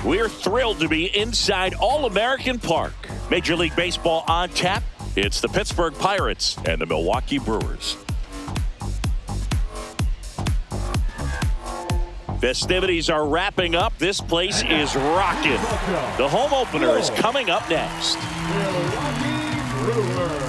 We're thrilled to be inside All-American Park. Major League Baseball on tap. It's the Pittsburgh Pirates and the Milwaukee Brewers. Festivities are wrapping up. This place is rocking. The home opener is coming up next. Milwaukee Brewers.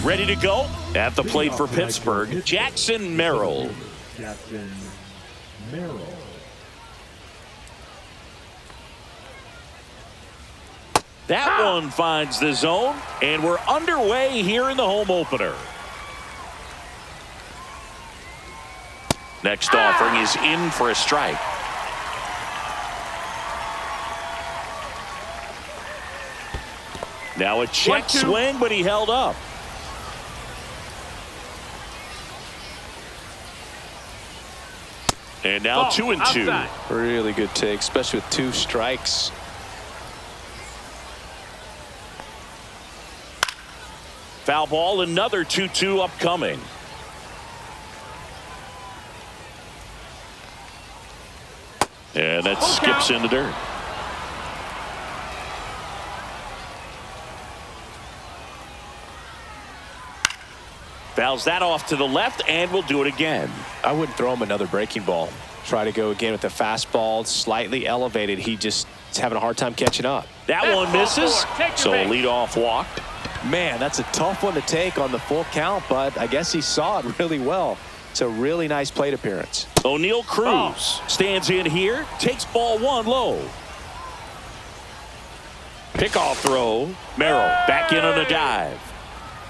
Ready to go? At the plate for Pittsburgh, Jackson Merrill. Jackson Merrill. That one finds the zone, and we're underway here in the home opener. Next offering is in for a strike. Now a check swing, but he held up. And now 2-2. Really good take, especially with 2 strikes. Foul ball, another 2-2 upcoming. And that skips in the dirt. Fouls that off to the left, and we'll do it again. I wouldn't throw him another breaking ball. Try to go again with the fastball, slightly elevated. He just is having a hard time catching up. That one misses, so a leadoff walk. Man, that's a tough one to take on the full count, but I guess he saw it really well. It's a really nice plate appearance. O'Neal Cruz stands in here, takes ball 1 low. Pickoff throw. Merrill back in on a dive.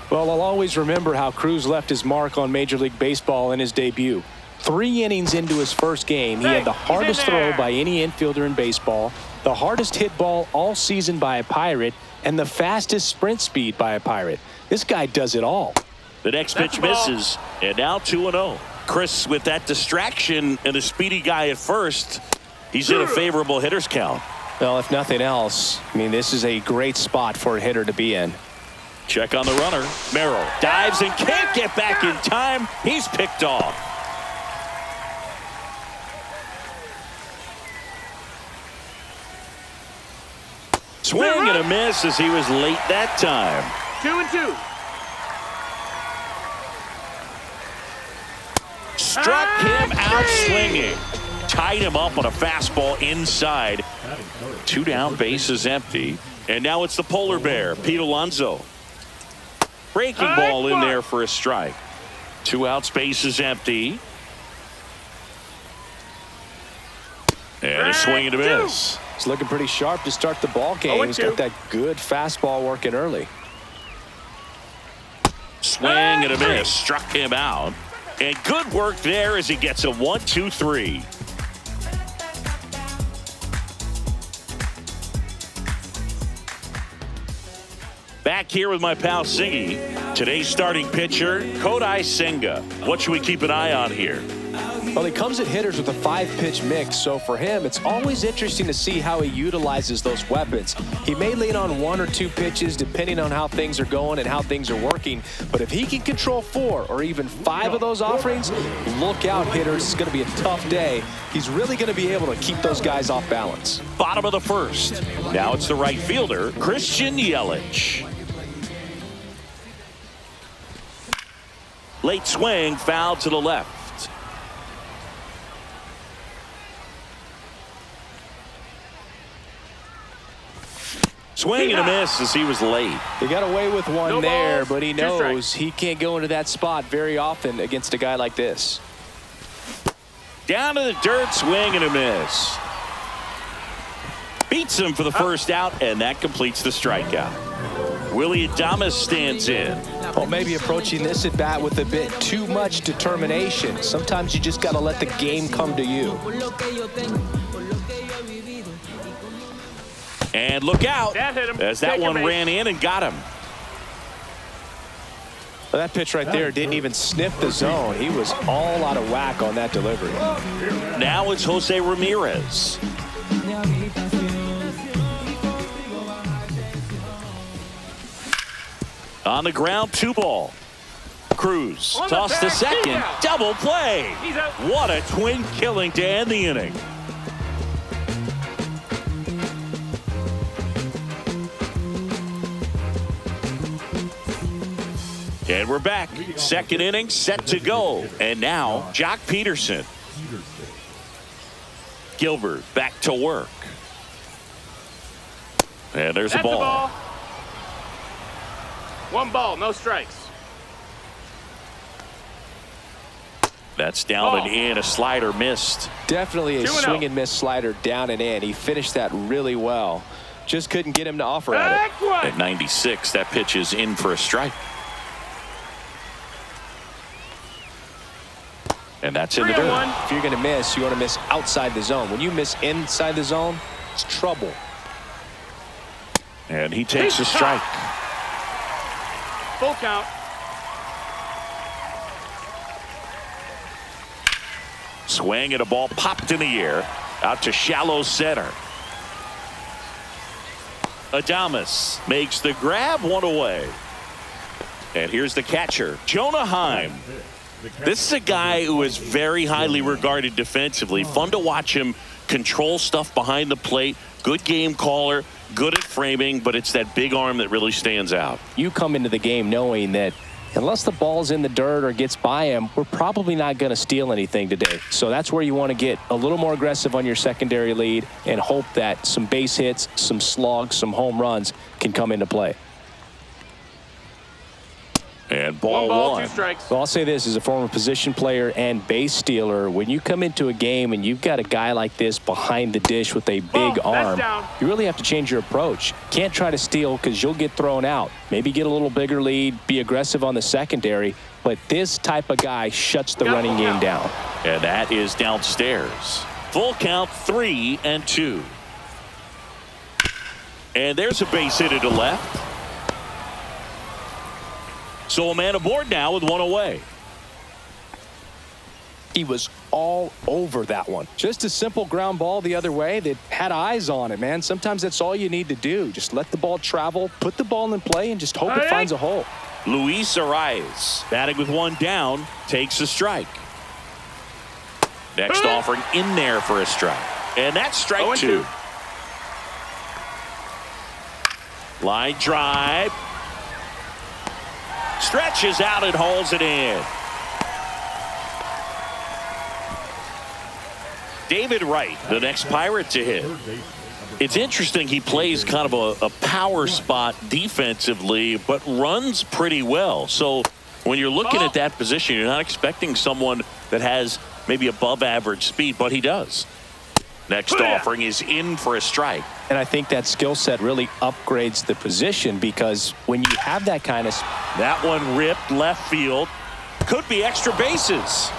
Well, I'll always remember how Cruz left his mark on Major League Baseball in his debut. 3 innings into his first game, he had the hardest throw by any infielder in baseball, the hardest hit ball all season by a Pirate, and the fastest sprint speed by a Pirate. This guy does it all. The next pitch misses, and now 2-0. Chris, with that distraction and a speedy guy at first, he's in a favorable hitter's count. Well, if nothing else, I mean, this is a great spot for a hitter to be in. Check on the runner. Merrill dives and can't get back in time. He's picked off. Swing and a miss as he was late that time. 2-2. Struck him out swinging. Tied him up on a fastball inside. 2 down, bases empty. And now it's the polar bear, Pete Alonso. Breaking ball in there for a strike. 2 outs, bases empty. And a swing and a miss. He's looking pretty sharp to start the ball game. He's got that good fastball working early. Swing and a miss. Struck him out. And good work there as he gets a 1-2-3. Back here with my pal Singy. Today's starting pitcher, Kodai Senga. What should we keep an eye on here? Well, he comes at hitters with a 5-pitch mix, so for him, it's always interesting to see how he utilizes those weapons. He may lean on 1 or 2 pitches depending on how things are going and how things are working, but if he can control 4 or even 5 of those offerings, look out, hitters. It's going to be a tough day. He's really going to be able to keep those guys off balance. Bottom of the first. Now it's the right fielder, Christian Yelich. Late swing, foul to the left. Swing and a miss as he was late. He got away with one there, but he knows he can't go into that spot very often against a guy like this. Down to the dirt, swing and a miss. Beats him for the first out, and that completes the strikeout. Willie Adames stands in. Well, maybe approaching this at bat with a bit too much determination. Sometimes you just got to let the game come to you. And look out as that one ran in and got him. Well, that pitch right there didn't even sniff the zone. He was all out of whack on that delivery. Now it's Jose Ramirez. On the ground, 2 ball. Cruz toss to second. Double play. What a twin killing to end the inning. And we're back. Second inning set to go. And now Jock Peterson. Gilbert back to work. And there's a ball. 1 ball, no strikes. That's down and in. A slider missed. Definitely a swing and miss slider down and in. He finished that really well. Just couldn't get him to offer at it. At 96, that pitch is in for a strike. And that's in the dirt. If you're going to miss, you want to miss outside the zone. When you miss inside the zone, it's trouble. And he takes a strike. Full count. Swing and a ball popped in the air. Out to shallow center. Adames makes the grab, 1 away. And here's the catcher, Jonah Heim. This is a guy who is very highly regarded defensively. Fun to watch him control stuff behind the plate. Good game caller, good at framing, but it's that big arm that really stands out. You come into the game knowing that unless the ball's in the dirt or gets by him, we're probably not going to steal anything today. So that's where you want to get a little more aggressive on your secondary lead and hope that some base hits, some slugs, some home runs can come into play. And ball 1. 2 strikes. Well, I'll say this as a former position player and base stealer, when you come into a game and you've got a guy like this behind the dish with a big arm, you really have to change your approach. Can't try to steal because you'll get thrown out. Maybe get a little bigger lead, be aggressive on the secondary, but this type of guy shuts the running game down. And that is downstairs. Full count, 3-2. And there's a base hit to left. So a man aboard now with 1 away. He was all over that one. Just a simple ground ball the other way that had eyes on it, man. Sometimes that's all you need to do. Just let the ball travel, put the ball in play, and just hope it finds a hole. Luis Arias, batting with 1 down, takes a strike. Next offering in there for a strike. And that's strike 2. Line drive. Stretches out and hauls it in. David Wright, the next Pirate to hit. It's interesting, he plays kind of a power spot defensively, but runs pretty well. So when you're looking at that position, you're not expecting someone that has maybe above average speed, but he does. Next offering is in for a strike. And I think that skill set really upgrades the position because when you have that kind of... That one ripped left field. Could be extra bases.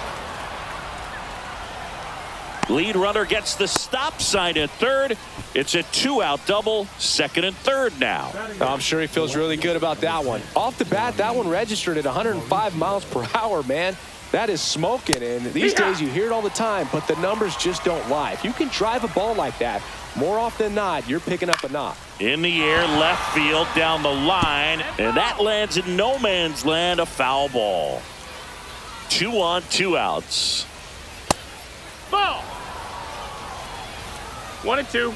Lead runner gets the stop sign at third. It's a 2-out double, second and third now. I'm sure he feels really good about that one. Off the bat, that one registered at 105 miles per hour, man. That is smoking, and these days you hear it all the time, but the numbers just don't lie. If you can drive a ball like that, more often than not, you're picking up a knock. In the air, left field, down the line, and that lands in no man's land, a foul ball. 2 on, 2 outs. Ball. 1-2.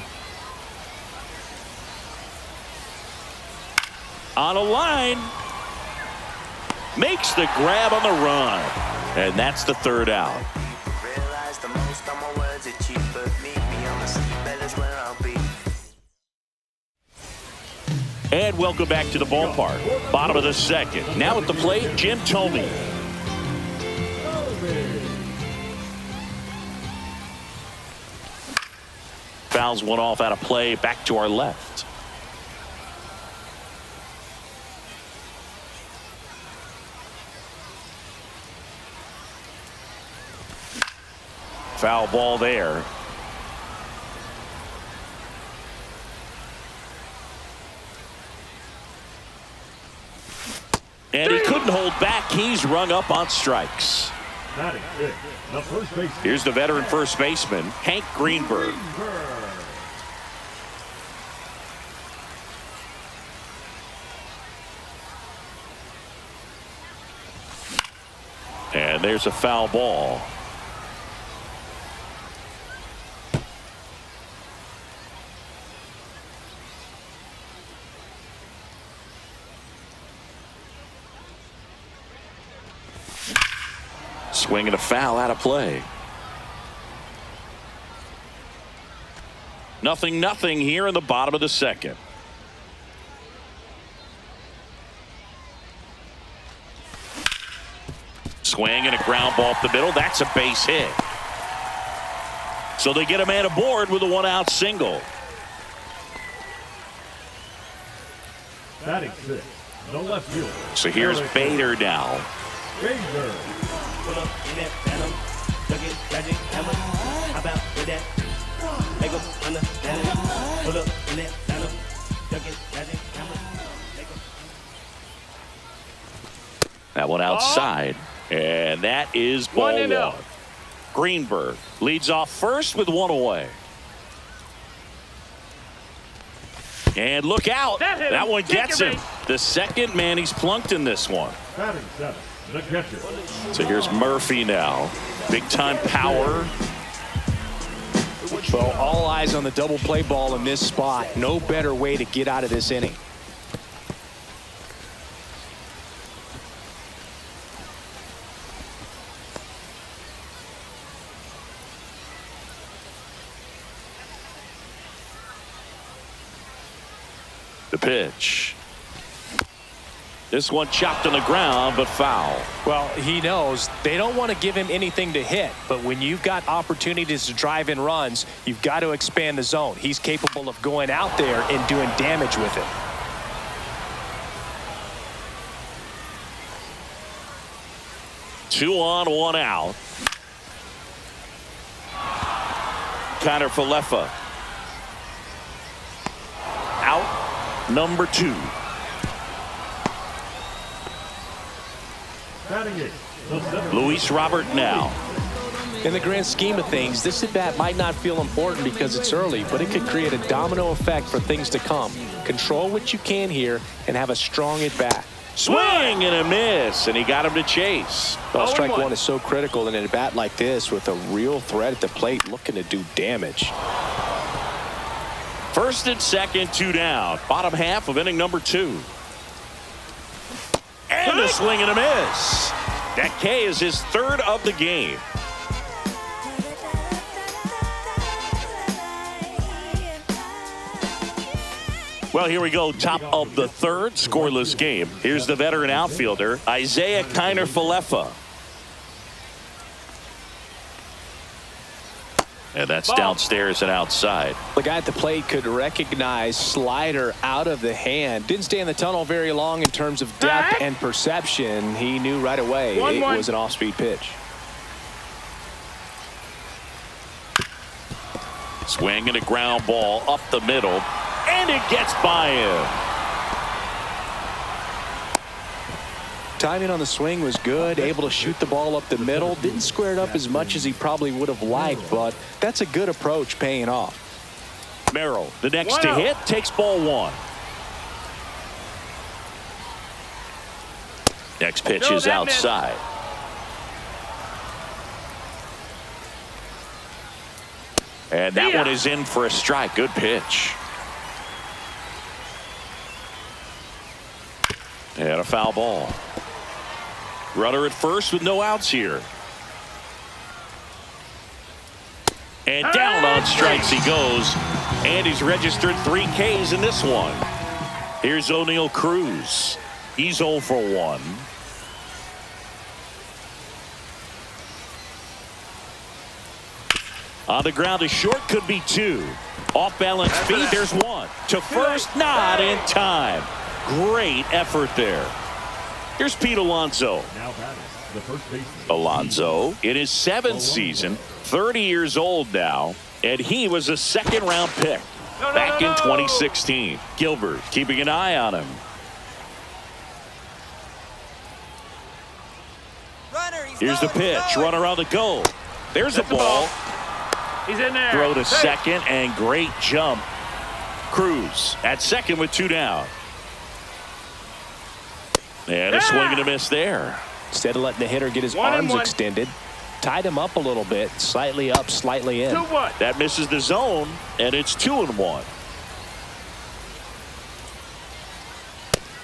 On a line. Makes the grab on the run. And that's the 3rd out. And welcome back to the ballpark. Bottom of the 2nd. Now at the plate, Jim Thome. Fouls one off out of play, back to our left. Foul ball there. And he couldn't hold back. He's rung up on strikes. Here's the veteran first baseman, Hank Greenberg. there's a foul ball. Swing and a foul out of play. 0-0 here in the bottom of the second. Swing and a ground ball up the middle. That's a base hit. So they get a man aboard with a 1-out single. Batting 6. No left field. So here's Bader now. Bader. Pull up in that phantom, ducking, dodging, hammer. How about with that? Make 'em understand it. Pull up in that phantom, ducking, dodging, hammer. That one outside. And that is ball 1. Greenberg leads off first with 1 away. And look out. That one gets him. The second man he's plunked in this one. Batting 7. The catcher. So here's Murphy now. Big time power. Well, all eyes on the double play ball in this spot. No better way to get out of this inning. The pitch. This one chopped on the ground, but foul. Well, he knows they don't want to give him anything to hit, but when you've got opportunities to drive in runs, you've got to expand the zone. He's capable of going out there and doing damage with it. Two on, 1 out. Connor Falefa. Out number 2. Batting 8. The 7th. Luis Robert now. In the grand scheme of things, this at-bat might not feel important because it's early, but it could create a domino effect for things to come. Control what you can here and have a strong at-bat. Swing and a miss, and he got him to chase. Well, strike 1 is so critical in an at-bat like this with a real threat at the plate looking to do damage. First and second, 2 down. Bottom half of inning number 2. And a swing and a miss. That K is his 3rd of the game. Well, here we go. Top of the 3rd, scoreless game. Here's the veteran outfielder, Isaiah Kiner Falefa. And that's downstairs and outside. The guy at the plate could recognize slider out of the hand. Didn't stay in the tunnel very long in terms of depth and perception. He knew right away it was an off-speed pitch. Swing and a ground ball up the middle. And it gets by him. Timing on the swing was good, able to shoot the ball up the middle. Didn't square it up as much as he probably would have liked, but that's a good approach paying off. Merrill, the next to hit, takes ball 1. Next pitch is outside. And that one is in for a strike. Good pitch. And a foul ball. Runner at first with no outs here. And down on strikes he goes. And he's registered 3 Ks in this one. Here's O'Neal Cruz. He's 0 for 1. On the ground to short, could be 2. Off balance feed, there's 1. To first, not in time. Great effort there. Here's Pete Alonso. Now batting. The first baseman. Alonso in his 7th season, 30 years old now, and he was a 2nd-round pick back in 2016. Gilbert keeping an eye on him. Here's the pitch. Runner on the go. There's the ball. He's in there. Throw to second, and great jump. Cruz at second with 2 down. And a swing and a miss there. Instead of letting the hitter get his 1-1. arms extended, tied him up a little bit, slightly up, slightly in. 2-1. That misses the zone, and it's 2-1.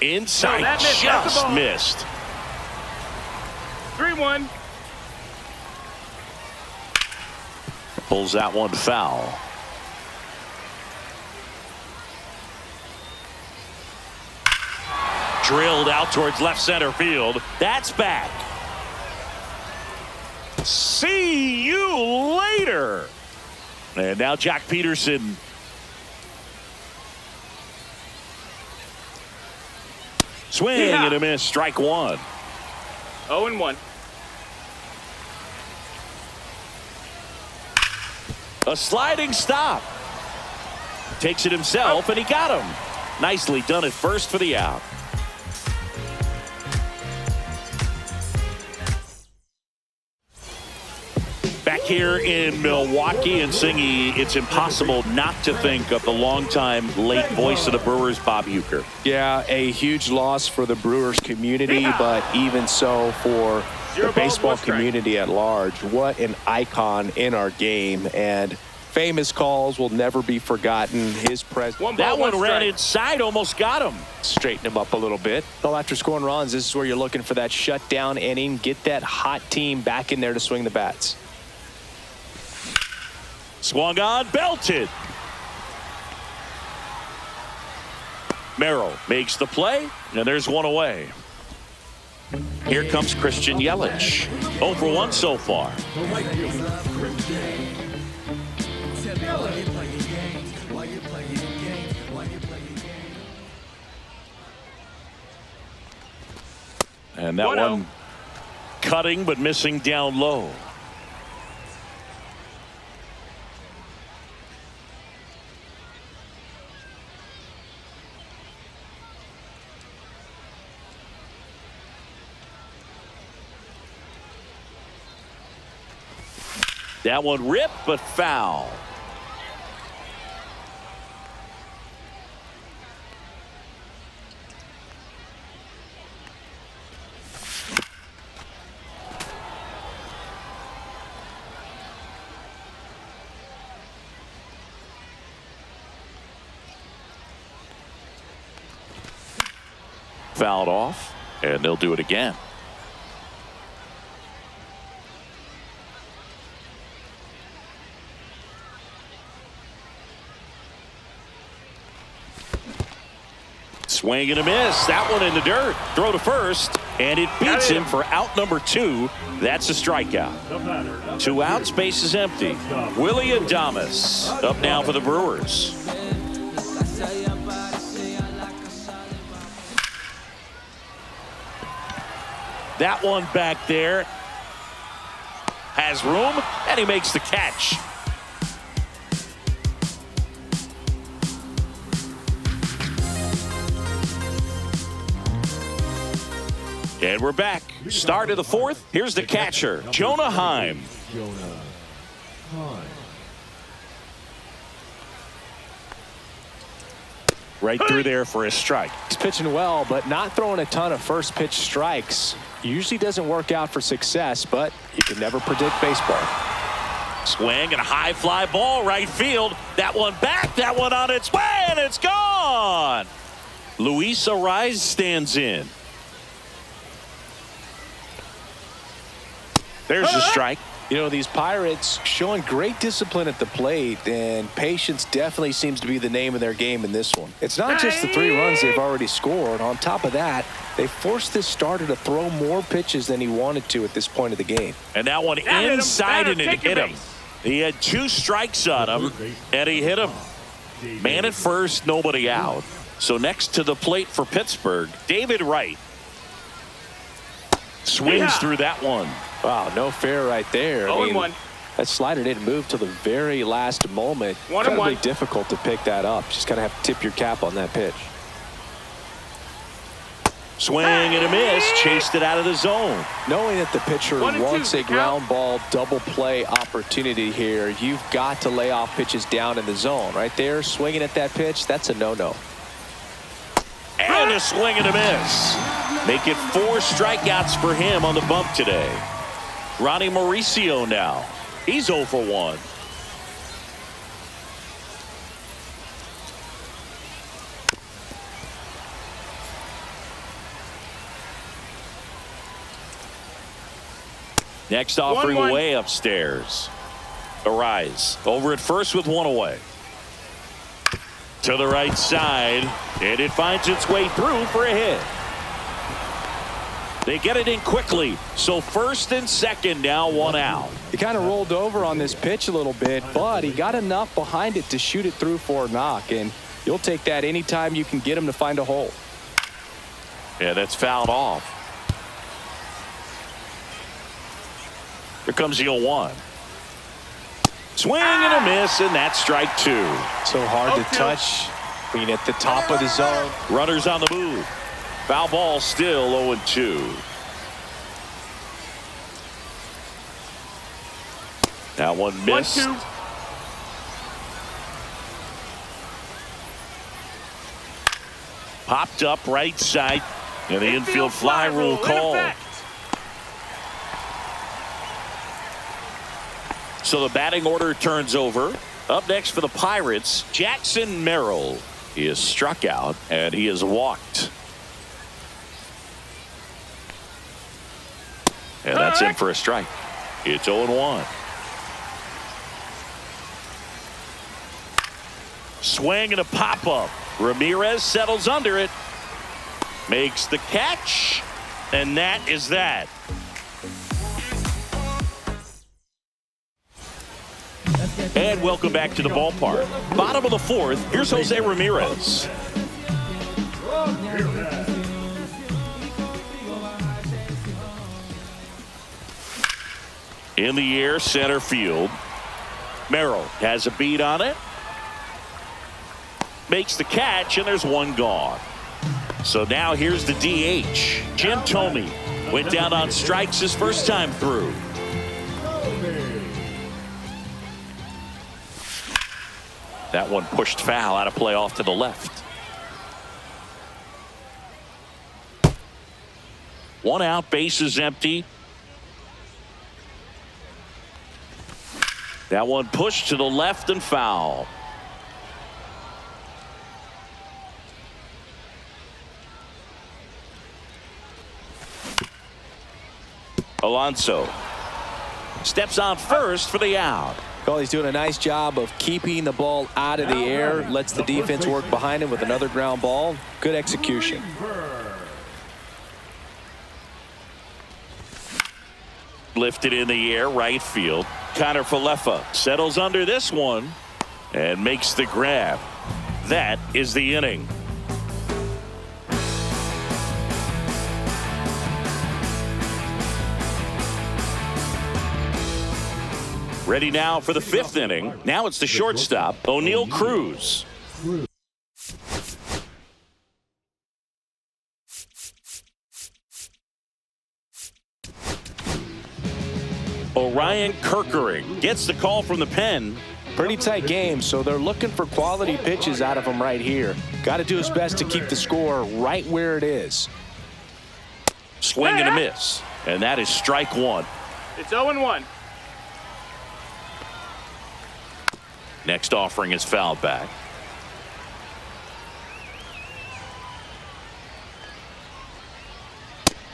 Inside, No, that missed. That's the just ball. missed. 3-1. Pulls that one foul. Drilled out towards left center field. That's back. See you later. And now Jack Peterson. Swing Yeah. and a miss. Strike one. 0-1. A sliding stop. Takes it himself, and he got him. Nicely done at first for the out. Back here in Milwaukee, and Singy, it's impossible not to think of the longtime late voice of the Brewers, Bob Uecker. Yeah, a huge loss for the Brewers community, but even so for the baseball community at large. What an icon in our game, and famous calls will never be forgotten. His presence. That one ran inside, almost got him. Straighten him up a little bit. Well, after scoring runs, this is where you're looking for that shutdown inning. Get that hot team back in there to swing the bats. Swung on, belted. Merrill makes the play, and there's one away. Here comes Christian Yelich. 0 for 1 so far. The right fielder, Christian. And that 1-0. one cutting but missing down low. That one ripped but foul. Fouled off, and they'll do it again. Swing and a miss. That one in the dirt. Throw to first, and it beats him for out number 2. That's a strikeout. The batter, 2 outs, base is empty. Willie Adames up now for the Brewers. That one back there has room, and he makes the catch. And we're back. Start of the 4th. Here's the catcher, Jonah Heim. Jonah Heim. Right through there for a strike. He's pitching well, but not throwing a ton of first pitch strikes. Usually doesn't work out for success, but you can never predict baseball. Swing and a high fly ball right field. That one back, that one on its way, and it's gone. Luis Arraez stands in. There's a strike. You know, these Pirates showing great discipline at the plate, and patience definitely seems to be the name of their game in this one. It's not just the 3 runs they've already scored. On top of that, they forced this starter to throw more pitches than he wanted to at this point of the game. And that one inside, and it hit him. He had 2 strikes on him, and he hit him. Man at first, nobody out. So next to the plate for Pittsburgh, David Wright. Swings through that one. Wow, no fair right there. 0-1. That slider didn't move till the very last moment. 1-1. Incredibly difficult to pick that up. Just kind of have to tip your cap on that pitch. Swing and a miss. Chased it out of the zone. Knowing that the pitcher 1-2, wants a count. ground ball double play opportunity here, you've got to lay off pitches down in the zone. Right there, swinging at that pitch, that's a no-no. And a swing and a miss. Make it 4 strikeouts for him on the bump today. Ronnie Mauricio now. He's 0 for 1. Next offering 1-1. way upstairs. Arise over at first with 1 away. To the right side, and it finds its way through for a hit. They get it in quickly, so first and second now, 1 out. He kind of rolled over on this pitch a little bit, but he got enough behind it to shoot it through for a knock, and you'll take that anytime you can get him to find a hole. Yeah, that's fouled off. Here comes the 0-1. Swing and a miss, and that's strike 2. So hard to touch. I mean, at the top of the zone. Runners on the move. Foul ball still 0-2. That one missed. 1-2. Popped up right side, and the infield fly rule call. So the batting order turns over. Up next for the Pirates, Jackson Merrill. He is struck out, and he is walked. And that's in for a strike. It's 0-1. Swing and a pop-up. Ramirez settles under it. Makes the catch. And that is that. And welcome back to the ballpark. Bottom of the 4th. Here's Jose Ramirez. In the air, center field. Merrill has a beat on it. Makes the catch, and there's 1 gone. So now here's the DH. Jim Thome went down on strikes his first time through. That one pushed foul, out of play off to the left. 1 out, bases empty. That one pushed to the left and foul. Alonso steps on first for the out. Well, he's doing a nice job of keeping the ball out of the air. Lets the defense work behind him with another ground ball. Good execution. Lifted in the air, right field. Connor Falefa settles under this one and makes the grab. That is the inning. Ready now for the 5th inning. Now it's the shortstop, O'Neal Cruz. Orion Kerkering gets the call from the pen. Pretty tight game, so they're looking for quality pitches out of him right here. Got to do his best to keep the score right where it is. Swing and a miss, and that is strike 1. It's 0-1. Next offering is fouled back.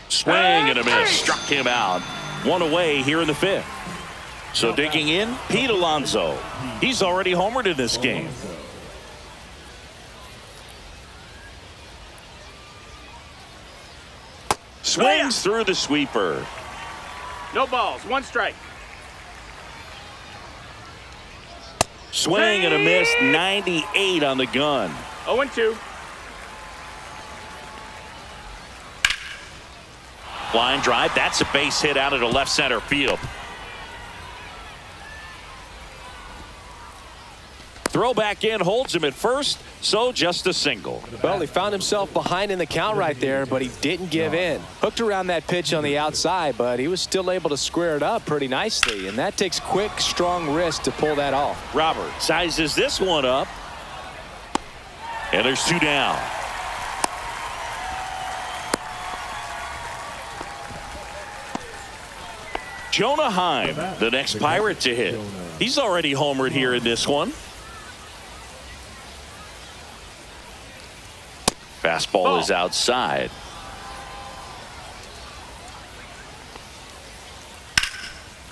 Swing and a miss. Struck him out. 1 away here in the 5th. So digging in, Pete Alonso. He's already homered in this game. Swings through the sweeper. No balls. 1 strike. Swing and a miss. 98 on the gun. 0-2. Line drive. That's a base hit out of the left center field. Throw back in, holds him at first, so just a single. Well, he found himself behind in the count right there, but he didn't give in. Hooked around that pitch on the outside, but he was still able to square it up pretty nicely, and that takes quick, strong wrist to pull that off. Robert sizes this one up, and there's 2 down. Jonah Heim, the next Pirate to hit. He's already homered here in this one. Fastball is outside.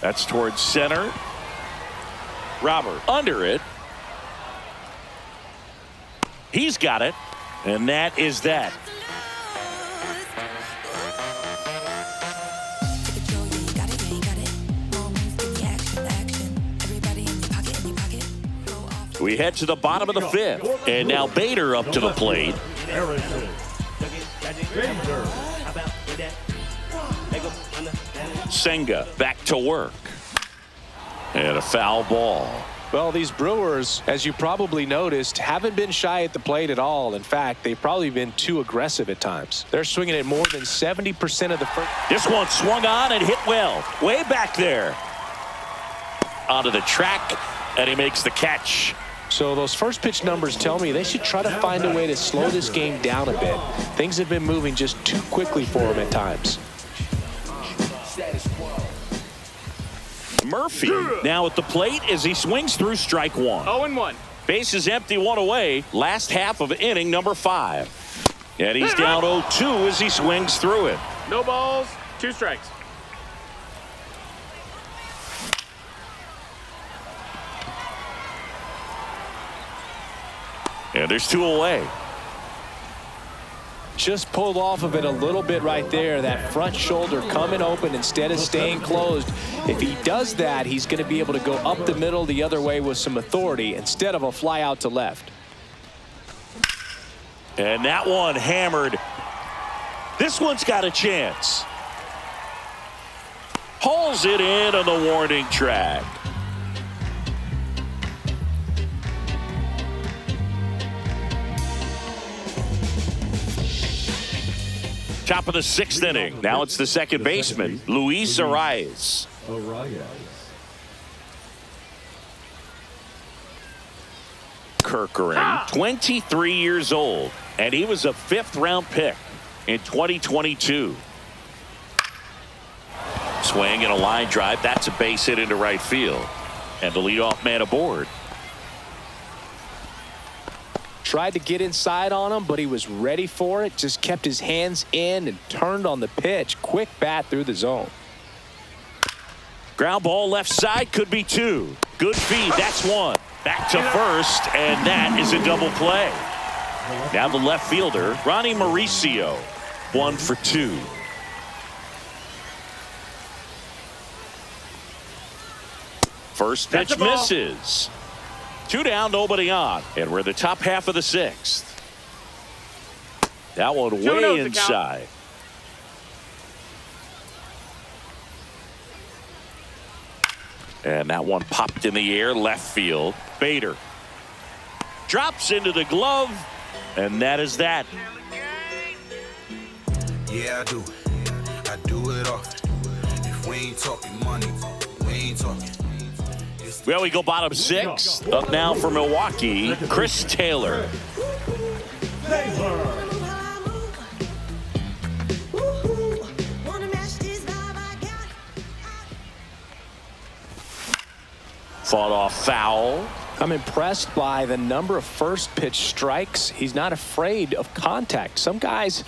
That's towards center. Robert under it. He's got it. And that is that. We head to the bottom of the fifth. And now Bader up to the plate. Senga back to work. And a foul ball. Well, these Brewers, as you probably noticed, haven't been shy at the plate at all. In fact, they've probably been too aggressive at times. They're swinging at more than 70% of the first. This one swung on and hit well. Way back there. Onto the track, and he makes the catch. So those first pitch numbers tell me they should try to find a way to slow this game down a bit. Things have been moving just too quickly for them at times. Murphy now at the plate as he swings through strike one. 0-1. Base is empty, one away. Last half of inning number 5. And he's down 0-2 as he swings through it. No balls, 2 strikes. And there's 2 away. Just pulled off of it a little bit right there. That front shoulder coming open instead of staying closed. If he does that, he's going to be able to go up the middle the other way with some authority instead of a fly out to left. And that one hammered. This one's got a chance. Hauls it in on the warning track. Top of the 6th inning. Now it's the second baseman, Luis Arias. Kirkering, 23 years old, and he was a 5th-round pick in 2022. Swing and a line drive. That's a base hit into right field. And the leadoff man aboard. Tried to get inside on him, but he was ready for it. Just kept his hands in and turned on the pitch. Quick bat through the zone. Ground ball left side, could be 2. Good feed. That's 1. Back to first, and that is a double play. Now the left fielder, Ronnie Mauricio, 1 for 2. First pitch misses. 2 down, nobody on. And we're in the top half of the 6th. That one way inside. And that one popped in the air, left field. Bader drops into the glove, and that is that. Yeah, I do. I do it often. If we ain't talking money, we ain't talking. Well, we go bottom 6. Up now for Milwaukee, Chris Taylor. Fought off foul. I'm impressed by the number of first pitch strikes. He's not afraid of contact. Some guys,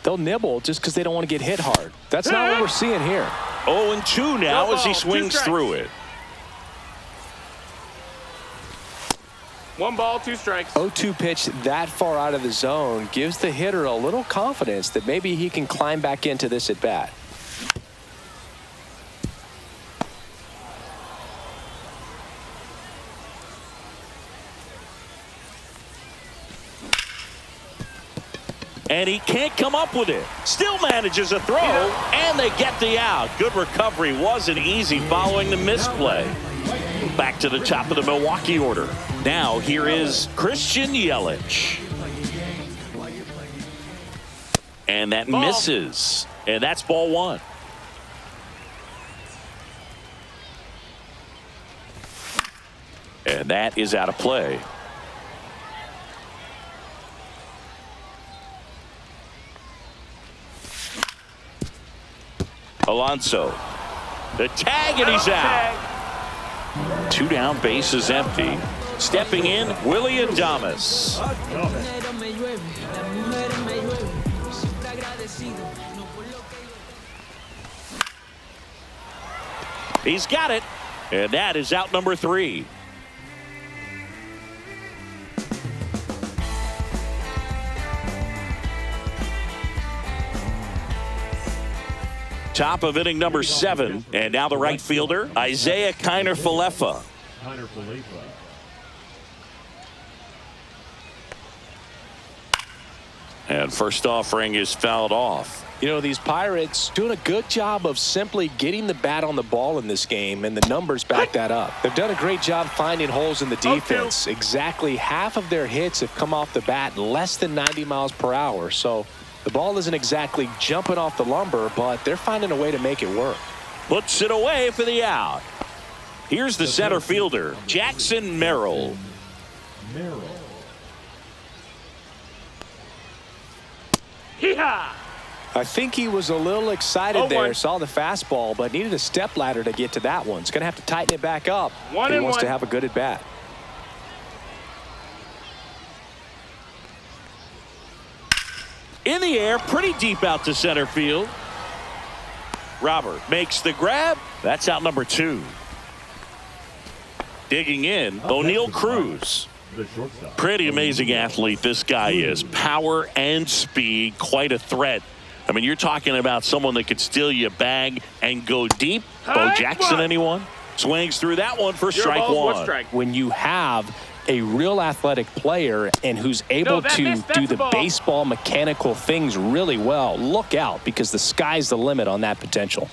they'll nibble just because they don't want to get hit hard. That's not what we're seeing here. 0-2 now as he swings through it. 1 ball, 2 strikes. 0-2 pitch that far out of the zone gives the hitter a little confidence that maybe he can climb back into this at bat. And he can't come up with it. Still manages a throw, and they get the out. Good recovery. Wasn't easy following the misplay. Back to the top of the Milwaukee order. Now here is Christian Yelich. And that misses. And that's ball 1. And that is out of play. Alonso The tag, and he's out. 2 down, bases empty. Stepping in, Willie Adames. He's got it, and that is out number 3. Top of inning number 7, and now the right fielder, Isaiah Kiner-Falefa. And first offering is fouled off. You know, these Pirates doing a good job of simply getting the bat on the ball in this game, and the numbers back that up. They've done a great job finding holes in the defense. Exactly half of their hits have come off the bat less than 90 miles per hour. So the ball isn't exactly jumping off the lumber, but they're finding a way to make it work. Puts it away for the out. Here's the center fielder, Jackson Merrill. Hee-haw! I think he was a little excited there, saw the fastball, but needed a step ladder to get to that one. He's going to have to tighten it back up. He wants to have a good at bat. In the air, pretty deep out to center field. Robert makes the grab. That's out number 2. Digging in, O'Neal Cruz. Pretty amazing athlete this guy is. Power and speed, quite a threat. I mean, you're talking about someone that could steal you a bag and go deep. Bo Jackson, anyone? Swings through that one for strike 1. When you have a real athletic player and who's able to do the baseball mechanical things really well, look out, because the sky's the limit on that potential.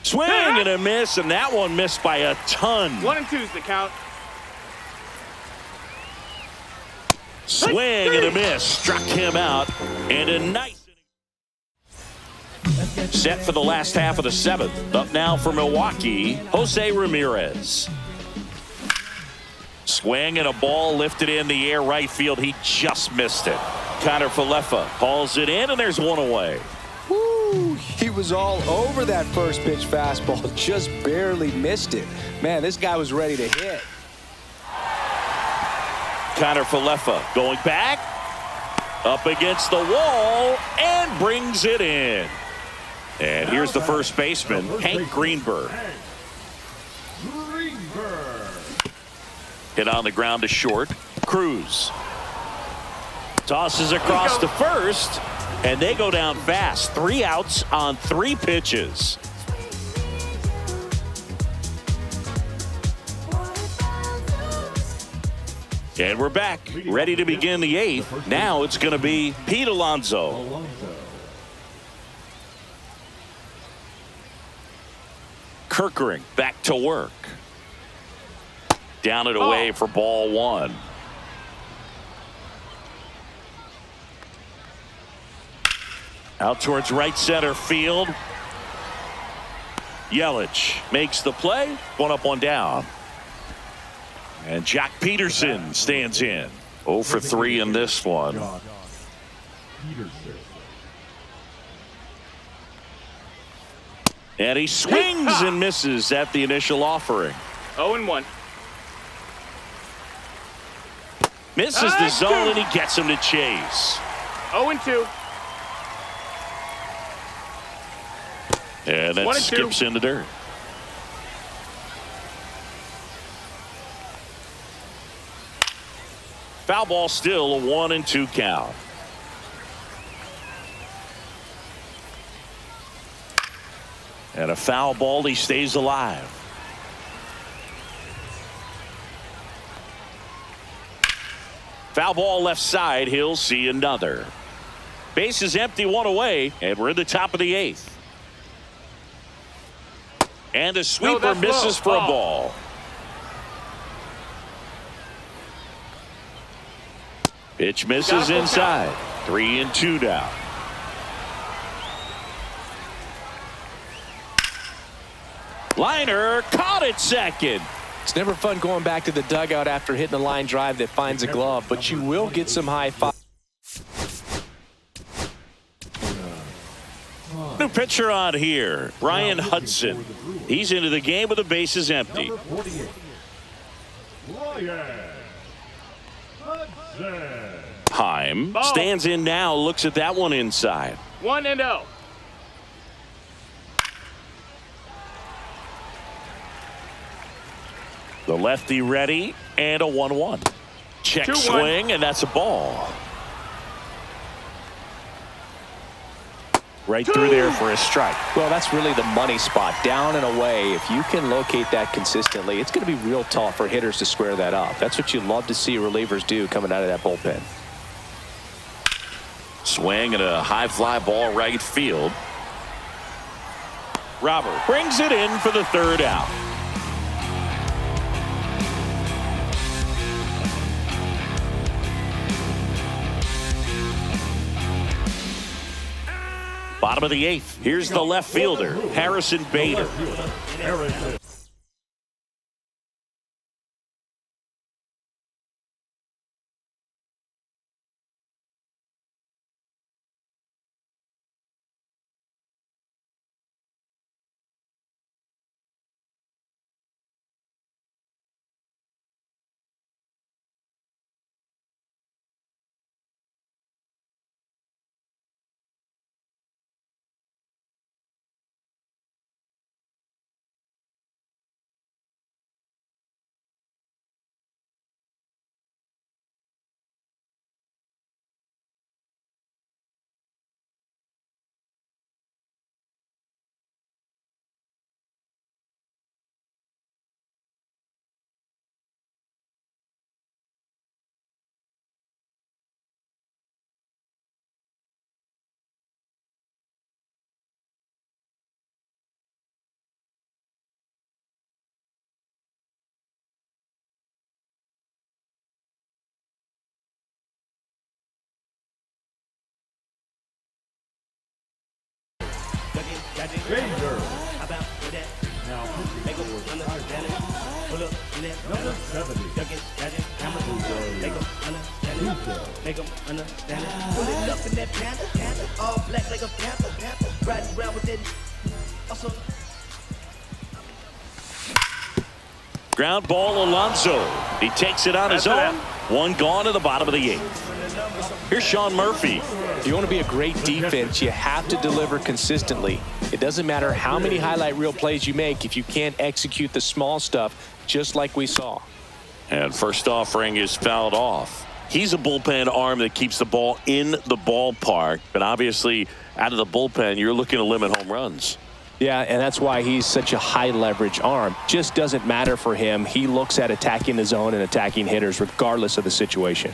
Swing and a miss, and that one missed by a ton. 1-2's the count. Swing and a miss, struck him out, and a nice inning. Set for the last half of the 7th. Up now for Milwaukee, Jose Ramirez. Swing and a ball lifted in the air right field. He just missed it. Kiner-Falefa hauls it in, and there's one away. Woo! He was all over that first pitch fastball, just barely missed it. Man, this guy was ready to hit. Kiner-Falefa going back, up against the wall, and brings it in. And here's the first baseman, Hank Greenberg. Hit on the ground to short. Cruz tosses across to first, and they go down fast. 3 outs on 3 pitches. And we're back, ready to begin the 8th. Now it's going to be Pete Alonso. Kerkering back to work. Down and away for ball 1. Out towards right center field. Yelich makes the play. 1 up, 1 down. And Jack Peterson stands in. 0 for 3 in this one. And he swings and misses at the initial offering. 0-1. Misses the zone, and he gets him to chase. 0-2. And that skips in the dirt. Foul ball, still a 1-2 count. And a foul ball, he stays alive. Foul ball left side, he'll see another. Base is empty, 1 away, and we're in the top of the 8th. And the sweeper misses for a ball. Pitch misses inside. 3-2 now. Liner caught it second. It's never fun going back to the dugout after hitting a line drive that finds a glove, but you will get some high five. New pitch. pitcher on here, Ryan Hudson. He's into the game with the bases empty. Number 48, Ryan Hudson. Heim Ball. stands in now, looks at that one inside. 1-0. The lefty ready, and a 1-1. Check 2-1. swing, and that's a ball. Right through there for a strike. Well, that's really the money spot, down and away. If you can locate that consistently, it's going to be real tough for hitters to square that up. That's what you love to see relievers do coming out of that bullpen. Swing and a high fly ball right field. Robert brings it in for the third out. Bottom of the eighth. Here's the left fielder, Harrison Bader. Harrison. Bader. Now pitching for the Tigers. Number 70. Make them understand it. Pull it up in that panther, all black like a panther, riding around with that. Also. Ground ball, Alonso. He takes it on his own. One gone to the bottom of the eighth. Here's Sean Murphy. If you want to be a great defense, you have to deliver consistently. It doesn't matter how many highlight reel plays you make if you can't execute the small stuff, just like we saw. And first offering is fouled off. He's a bullpen arm that keeps the ball in the ballpark, but obviously out of the bullpen, you're looking to limit home runs. Yeah, and that's why he's such a high leverage arm. Just doesn't matter for him. He looks at attacking the zone and attacking hitters regardless of the situation.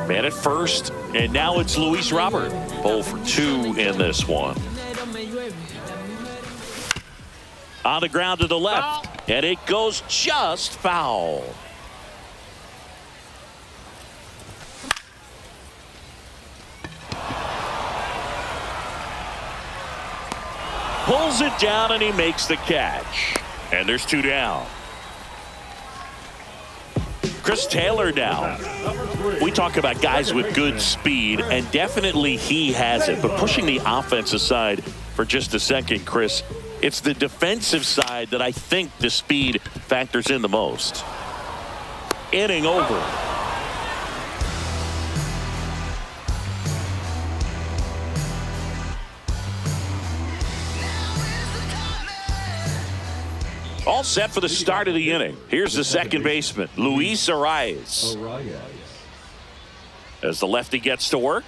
Man at first, and now it's Luis Robert. 0 for 2 in this one. On the ground to the left, and it goes just foul. Pulls it down, and he makes the catch. And there's 2 down. Chris Taylor now. We talk about guys with good speed, and definitely he has it. But pushing the offense aside for just a second, Chris, it's the defensive side that I think the speed factors in the most. Inning over. All set for the start of the inning. Here's the second baseman, Luis Arias. As the lefty gets to work.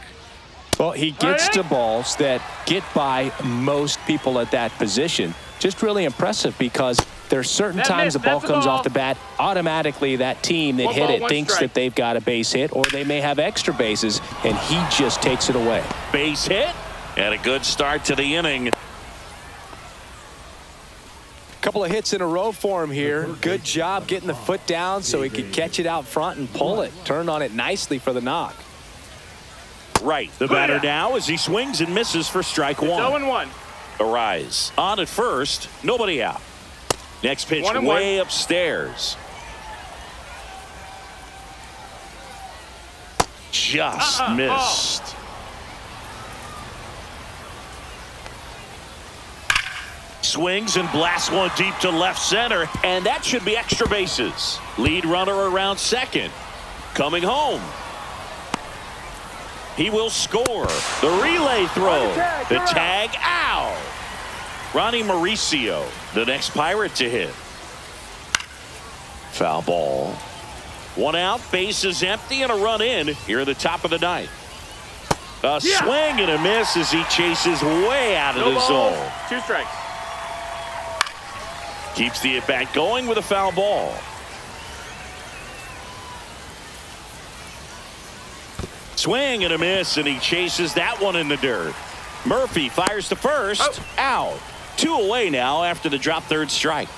Well, he gets to balls that get by most people at that position. Just really impressive because there's certain times the ball comes off the bat, automatically that team that hit it thinks that they've got a base hit, or they may have extra bases, and he just takes it away. Base hit, and a good start to the inning. Couple of hits in a row for him here. Good job getting the foot down so he could catch it out front and pull it. Turned on it nicely for the knock. Right, the batter now as he swings and misses for strike one. 0-1. Arise on at first, nobody out. Next pitch way upstairs. just missed. Swings and blasts one deep to left center, and that should be extra bases. Lead runner around second. Coming home. He will score. The relay throw. The tag out. Ronnie Mauricio, the next Pirate to hit. Foul ball. One out, bases empty, and a run in here at the top of the ninth. A swing and a miss as he chases way out of the zone. 2 strikes. Keeps the at-bat going with a foul ball. Swing and a miss, and he chases that one in the dirt. Murphy fires to first. Out. 2 away now after the drop third strike.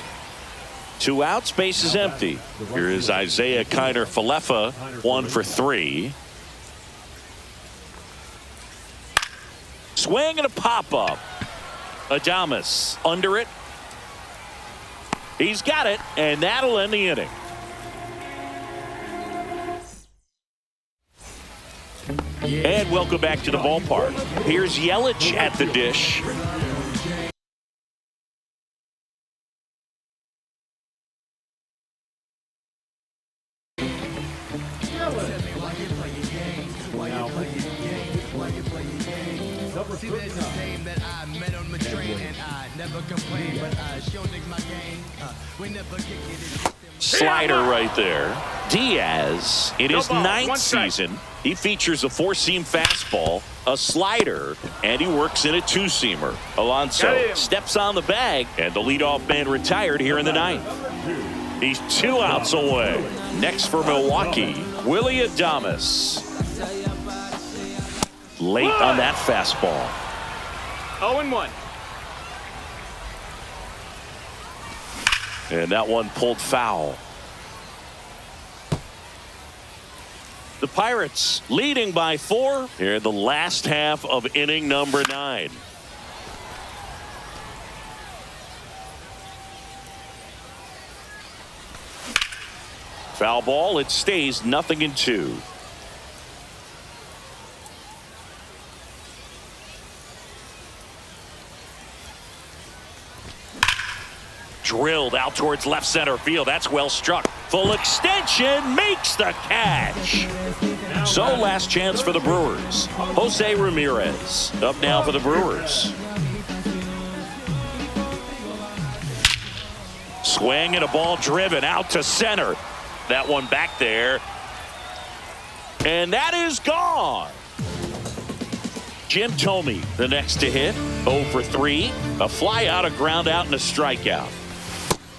2 outs, base is empty. Here is Isaiah Kiner-Falefa, 1 for 3. Swing and a pop-up. Adames under it. He's got it, and that'll end the inning. And welcome back to the ballpark. Here's Yelich at the dish. See, there's a game that I met on my train, and I never complain, but I sure dig my game. We never kick it. Slider right there. Diaz, in his 9th season, he features a 4-seam fastball, a slider, and he works in a 2-seamer. Alonso steps on the bag, and the leadoff man retired here in the 9th. He's 2 outs away. Next for Milwaukee, Willie Adames. Late on that fastball. 0-1. And that one pulled foul. The Pirates leading by 4 here in the last half of inning number 9. Foul ball. It stays 0-2. Drilled out towards left center field. That's well struck. Full extension, makes the catch. So last chance for the Brewers. Jose Ramirez up now for the Brewers. Swing and a ball driven out to center. That one back there. And that is gone. Jim Thome, the next to hit. 0 for 3. A fly out, a ground out, and a strikeout.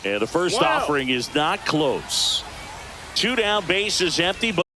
And the first offering is not close. 2 down, bases empty. But